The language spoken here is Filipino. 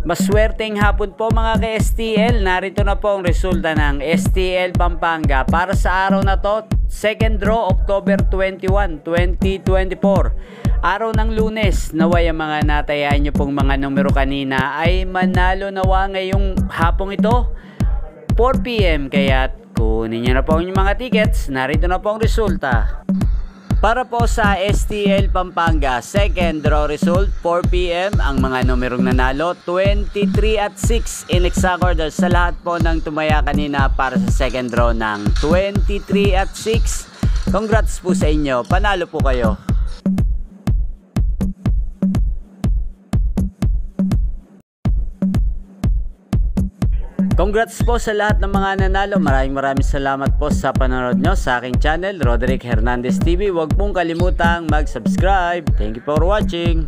Maswerteng hapon po mga ka-STL. Narito na po ang resulta ng STL Pampanga para sa araw na to. Second draw October 21, 2024. Araw ng Lunes. Naway ang mga natayaan nyo pong mga numero kanina ay manalo nawa ngayong hapong ito 4 PM. Kaya kunin nyo na po ang inyong mga tickets. Narito na po ang resulta. Para po sa STL Pampanga, second draw result, 4 PM, ang mga numerong nanalo, 23 at 6 in exact order sa lahat po ng tumaya kanina para sa second draw ng 23 at 6. Congrats po sa inyo, panalo po kayo. Congrats po sa lahat ng mga nanalo. Maraming salamat po sa panonood nyo sa aking channel, Roderick Hernandez TV. Huwag pong kalimutang mag-subscribe. Thank you for watching.